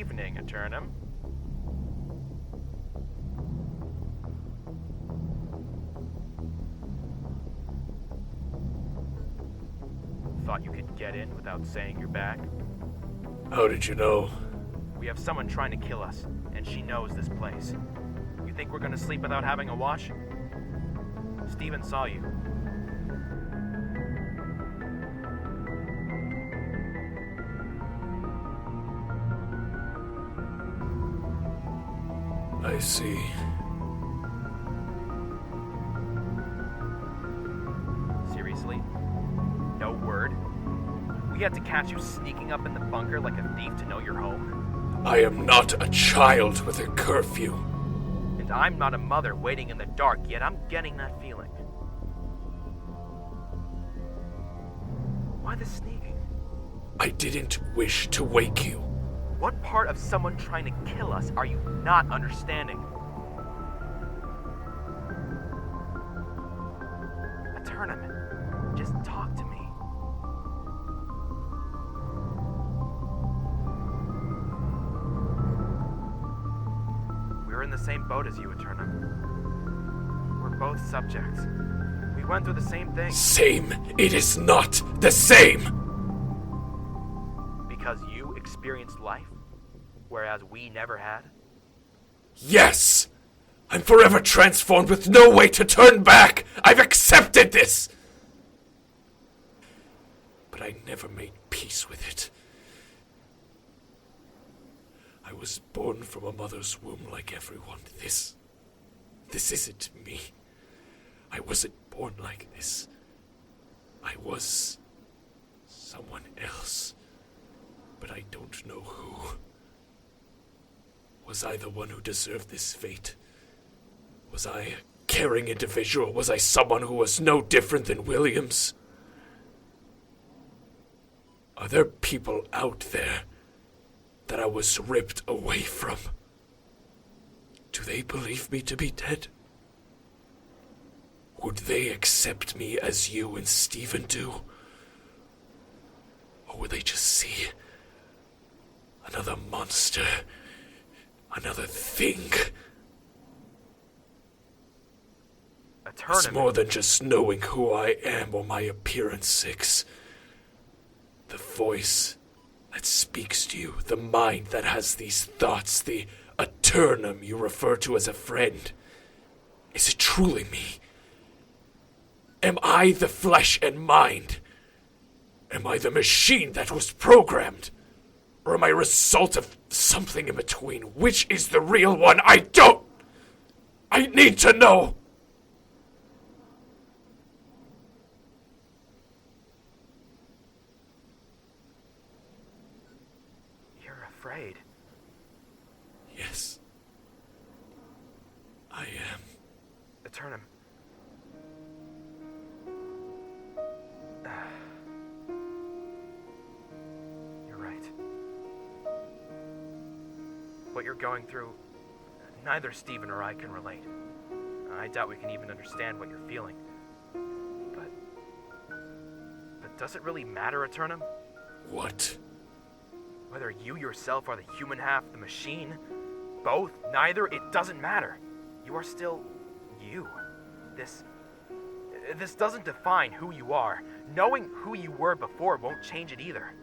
evening, Aeternum. Thought you could get in without saying you're back? How did you know? We have someone trying to kill us, and she knows this place. You think we're gonna sleep without having a watch? Steven saw you. I see. Seriously? No word? We had to catch you sneaking up in the bunker like a thief to know you're home? I am not a child with a curfew. And I'm not a mother waiting in the dark, yet I'm getting that feeling. Why the sneaking? I didn't wish to wake you. What part of someone trying to kill us are you not understanding? Aeternum, just talk to me. We're in the same boat as you, Aeternum. We're both subjects. We went through the same thing. Same? It is not the same! Because you experienced life, whereas we never had? Yes! I'm forever transformed with no way to turn back! I've accepted this! But I never made peace with it. I was born from a mother's womb like everyone. This isn't me. I wasn't born like this. I was someone else. But I don't know who. Was I the one who deserved this fate? Was I a caring individual? Was I someone who was no different than Williams? Are there people out there that I was ripped away from? Do they believe me to be dead? Would they accept me as you and Steven do? Or would they just see another monster, another thing? Aeternum. It's more than just knowing who I am or my appearance, Six. The voice that speaks to you, the mind that has these thoughts, the Aeternum you refer to as a friend. Is it truly me? Am I the flesh and mind? Am I the machine that was programmed? Or am I a result of something in between? Which is the real one? I need to know! You're afraid. Yes. I am. Aeternum. You're right. What you're going through, neither Steven or I can relate. I doubt we can even understand what you're feeling. But does it really matter, Aeternum? What? Whether you yourself are the human half, the machine, both, neither, it doesn't matter. You are still you. This doesn't define who you are. Knowing who you were before won't change it either.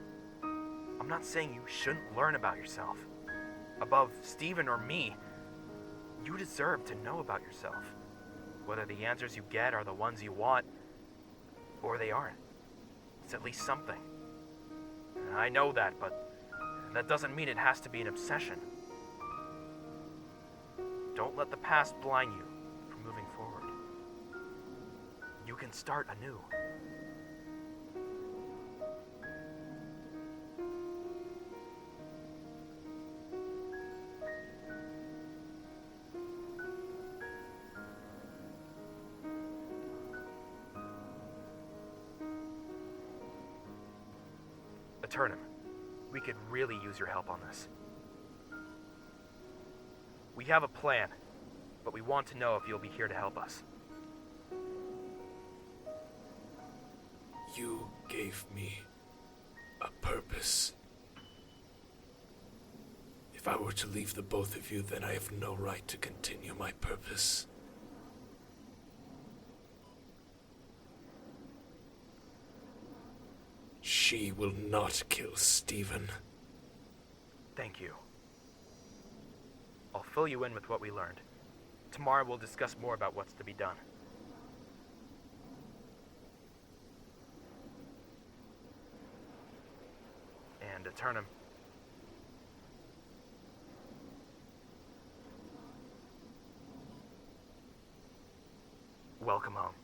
I'm not saying you shouldn't learn about yourself. Above Steven or me, you deserve to know about yourself. Whether the answers you get are the ones you want, or they aren't. It's at least something. I know that, but that doesn't mean it has to be an obsession. Don't let the past blind you from moving forward. You can start anew. Aeternum, we could really use your help on this. We have a plan, but we want to know if you'll be here to help us. You gave me a purpose. If I were to leave the both of you, then I have no right to continue my purpose. She will not kill Stephen. Thank you. I'll fill you in with what we learned. Tomorrow we'll discuss more about what's to be done. And Aeternum. Welcome home.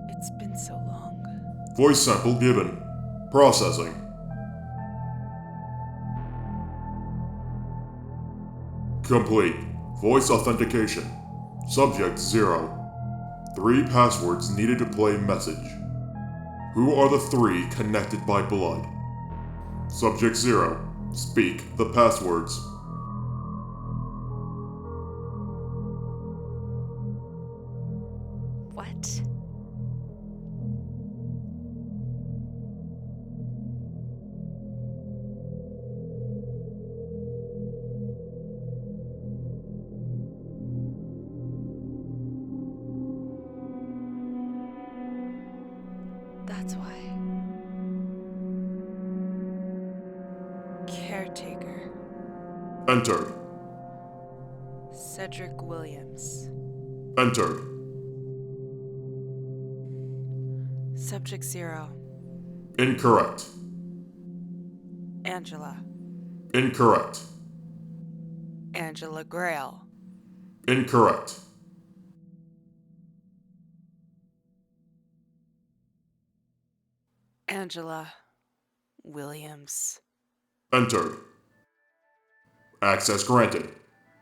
It's been so long. Voice sample given. Processing. Complete. Voice authentication. Subject 0. 3 passwords needed to play message. Who are the 3 connected by blood? Subject 0. Speak the passwords. What? That's why. Caretaker. Entered. Cedric Williams. Entered. Subject 0. Incorrect. Angela. Incorrect. Angela Grail. Incorrect. Angela Williams. Entered. Access granted.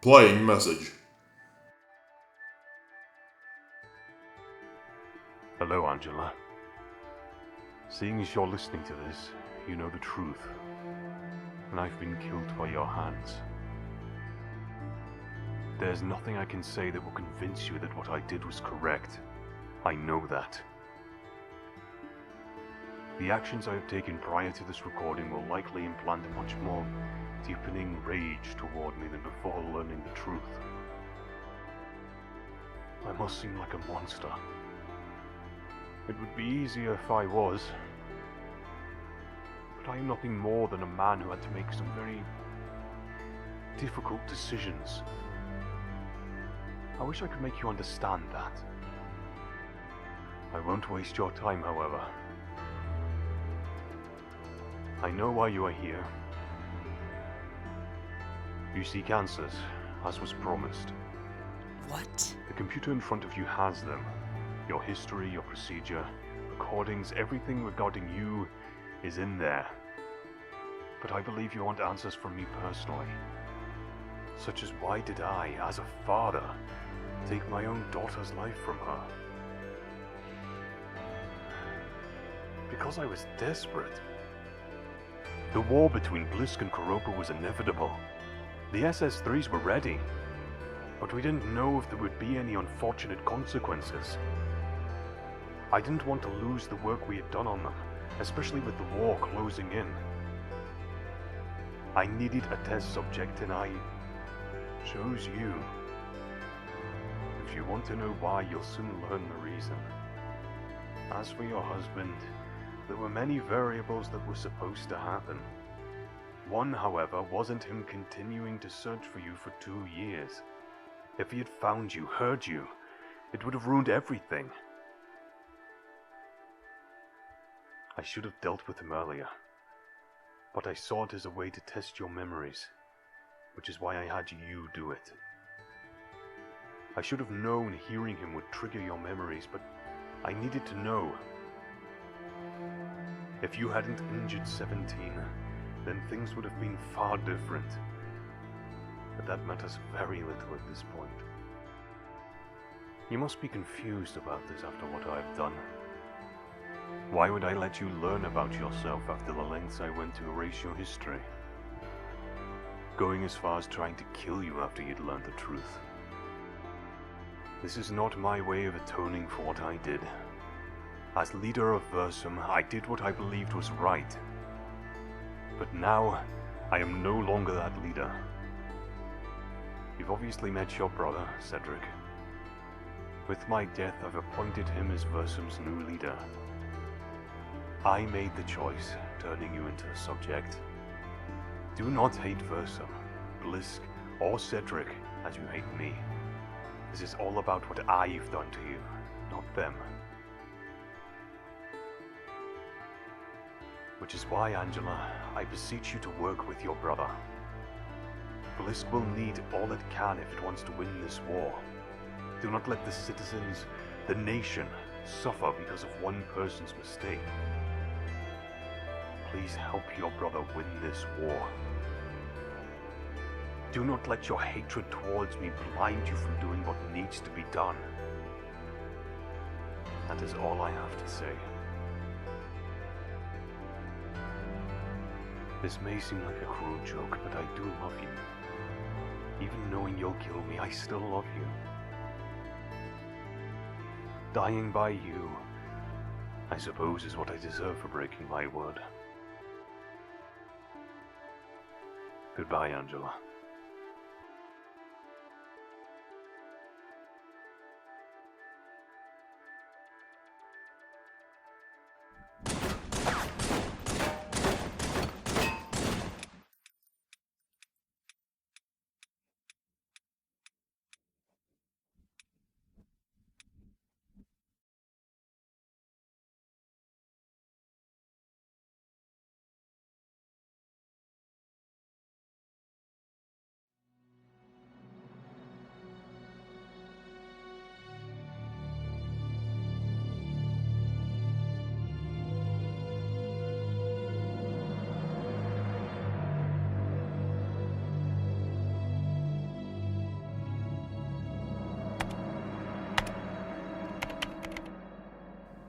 Playing message. Hello, Angela. Seeing as you're listening to this, you know the truth. And I've been killed by your hands. There's nothing I can say that will convince you that what I did was correct. I know that. The actions I have taken prior to this recording will likely implant a much more deepening rage toward me than before learning the truth. I must seem like a monster. It would be easier if I was. But I am nothing more than a man who had to make some very difficult decisions. I wish I could make you understand that. I won't waste your time, however. I know why you are here. You seek answers, as was promised. What? The computer in front of you has them. Your history, your procedure, recordings, everything regarding you is in there. But I believe you want answers from me personally. Such as why did I, as a father, take my own daughter's life from her? Because I was desperate. The war between Blisc and Koropa was inevitable. The SS3s were ready, but we didn't know if there would be any unfortunate consequences. I didn't want to lose the work we had done on them, especially with the war closing in. I needed a test subject and I chose you. If you want to know why, you'll soon learn the reason. As for your husband, there were many variables that were supposed to happen. One, however, wasn't him continuing to search for you for 2 years. If he had found you, heard you, it would have ruined everything. I should have dealt with him earlier, but I saw it as a way to test your memories, which is why I had you do it. I should have known hearing him would trigger your memories, but I needed to know. If you hadn't injured 17, then things would have been far different. But that matters very little at this point. You must be confused about this after what I've done. Why would I let you learn about yourself after the lengths I went to erase your history? Going as far as trying to kill you after you'd learned the truth. This is not my way of atoning for what I did. As leader of Versum, I did what I believed was right. But now, I am no longer that leader. You've obviously met your brother, Cedric. With my death, I've appointed him as Versum's new leader. I made the choice, turning you into a subject. Do not hate Versum, Blisc, or Cedric as you hate me. This is all about what I've done to you, not them. Which is why, Angela, I beseech you to work with your brother. Blisc will need all it can if it wants to win this war. Do not let the citizens, the nation, suffer because of one person's mistake. Please help your brother win this war. Do not let your hatred towards me blind you from doing what needs to be done. That is all I have to say. This may seem like a cruel joke, but I do love you. Even knowing you'll kill me, I still love you. Dying by you, I suppose, is what I deserve for breaking my word. Goodbye, Angela.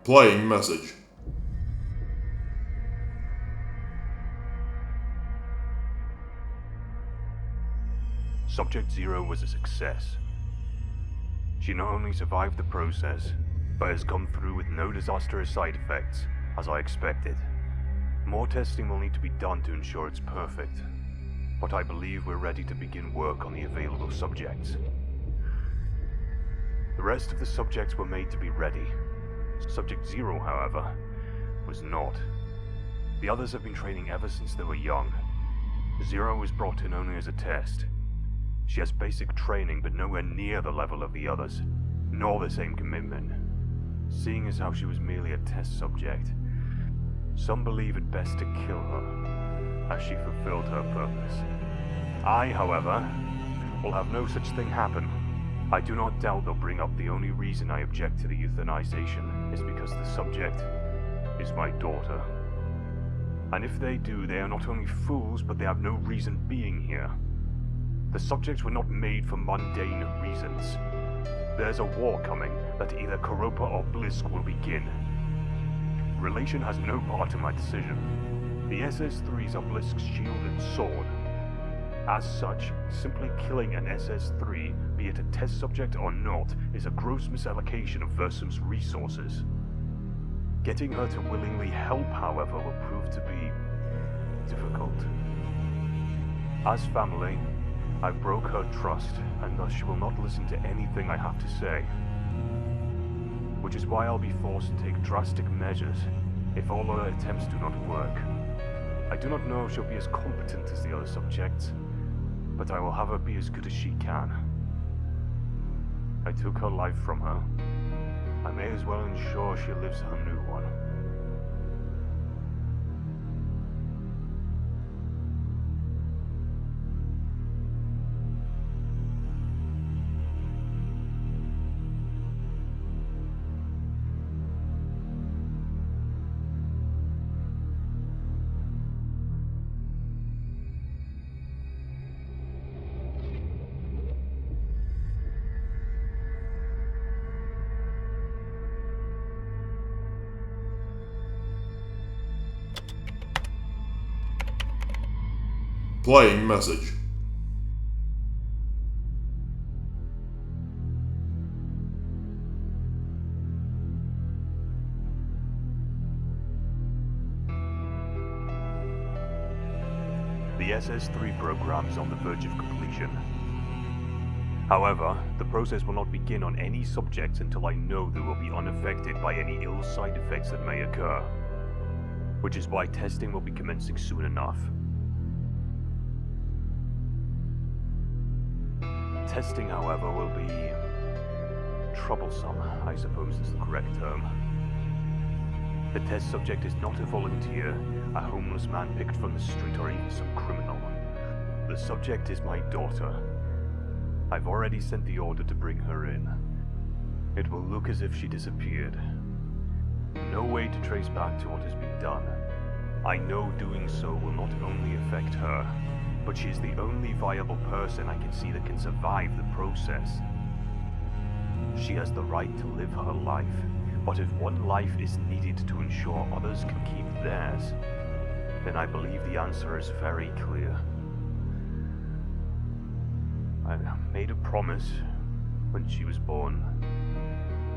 Playing message. Subject Zero was a success. She not only survived the process, but has come through with no disastrous side effects, as I expected. More testing will need to be done to ensure it's perfect, but I believe we're ready to begin work on the available subjects. The rest of the subjects were made to be ready. Subject Zero, however, was not. The others have been training ever since they were young. Zero was brought in only as a test. She has basic training, but nowhere near the level of the others, nor the same commitment. Seeing as how she was merely a test subject, some believe it best to kill her, as she fulfilled her purpose. I, however, will have no such thing happen. I do not doubt they'll bring up the only reason I object to the euthanization is because the subject is my daughter. And if they do, they are not only fools, but they have no reason being here. The subjects were not made for mundane reasons. There's a war coming that either Koropa or Blisc will begin. Relation has no part in my decision. The SS3s are Blisc's shield and sword. As such, simply killing an SS3, be it a test subject or not, is a gross misallocation of Versum's resources. Getting her to willingly help, however, will prove to be difficult. As family, I broke her trust, and thus she will not listen to anything I have to say. Which is why I'll be forced to take drastic measures if all other attempts do not work. I do not know if she'll be as competent as the other subjects, but I will have her be as good as she can. I took her life from her. I may as well ensure she lives her new one. Playing message. The SS3 program is on the verge of completion. However, the process will not begin on any subjects until I know they will be unaffected by any ill side effects that may occur. Which is why testing will be commencing soon enough. Testing, however, will be troublesome, I suppose is the correct term. The test subject is not a volunteer, a homeless man picked from the street, or even some criminal. The subject is my daughter. I've already sent the order to bring her in. It will look as if she disappeared. No way to trace back to what has been done. I know doing so will not only affect her, but she is the only viable person I can see that can survive the process. She has the right to live her life, but if one life is needed to ensure others can keep theirs, then I believe the answer is very clear. I made a promise when she was born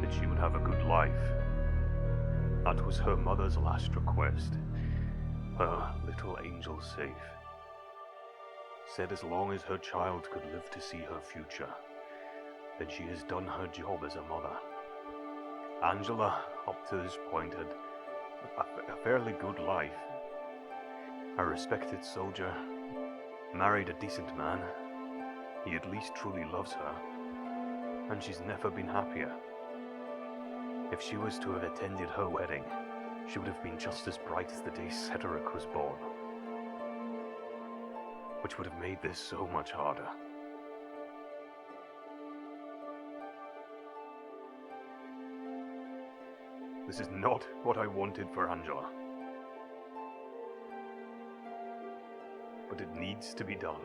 that she would have a good life. That was her mother's last request. Her little angel safe. Said as long as her child could live to see her future, then she has done her job as a mother. Angela, up to this point, had a fairly good life. A respected soldier, married a decent man. He at least truly loves her, and she's never been happier. If she was to have attended her wedding, she would have been just as bright as the day Cedric was born. Which would have made this so much harder. This is not what I wanted for Angela. But it needs to be done.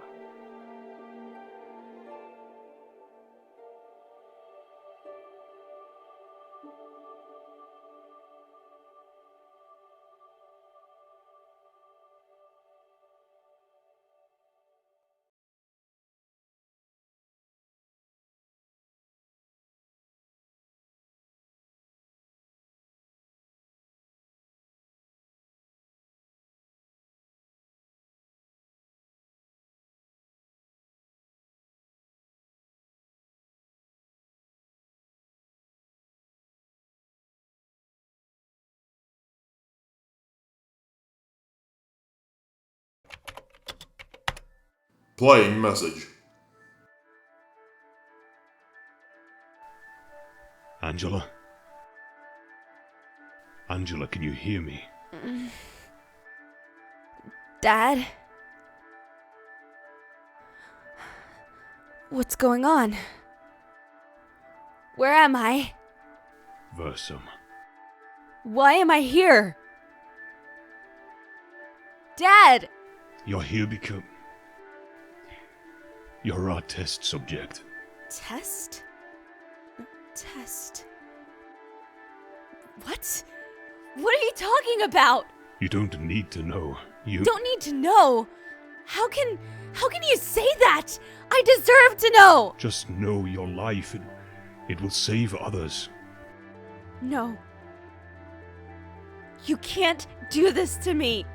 Playing message. Angela? Angela, can you hear me? Dad? What's going on? Where am I? Versum. Why am I here? Dad! You're here because... You're our test subject. Test? Test? What? What are you talking about? You don't need to know. You... Don't need to know. How can you say that? I deserve to know. Just know your life. It will save others. No. You can't do this to me.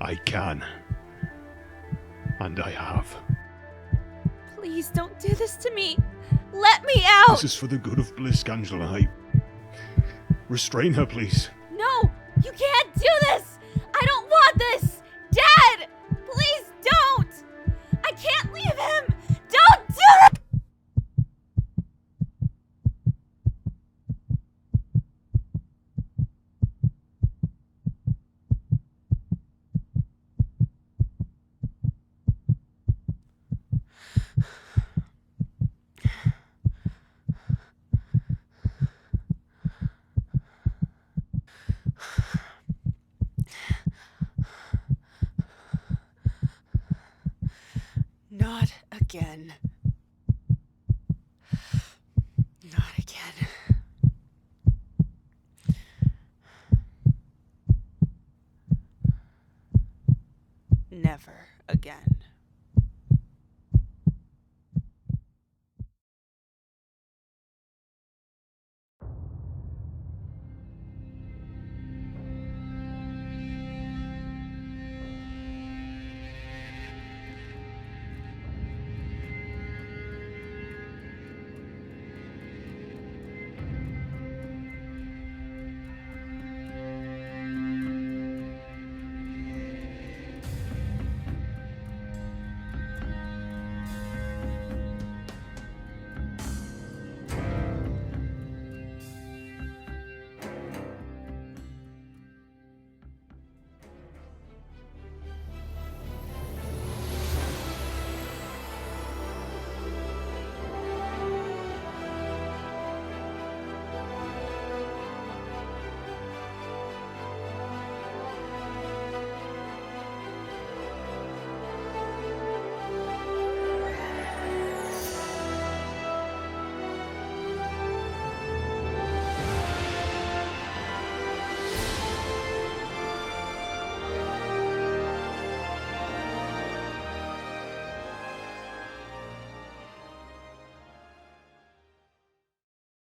I can. And I have. Please don't do this to me. Let me out. This is for the good of Blisc, Angela. Restrain her, please. No, you can't do this. I don't want this. Dad, please don't. I can't leave him. Don't do it. Not again. Not again. Never again.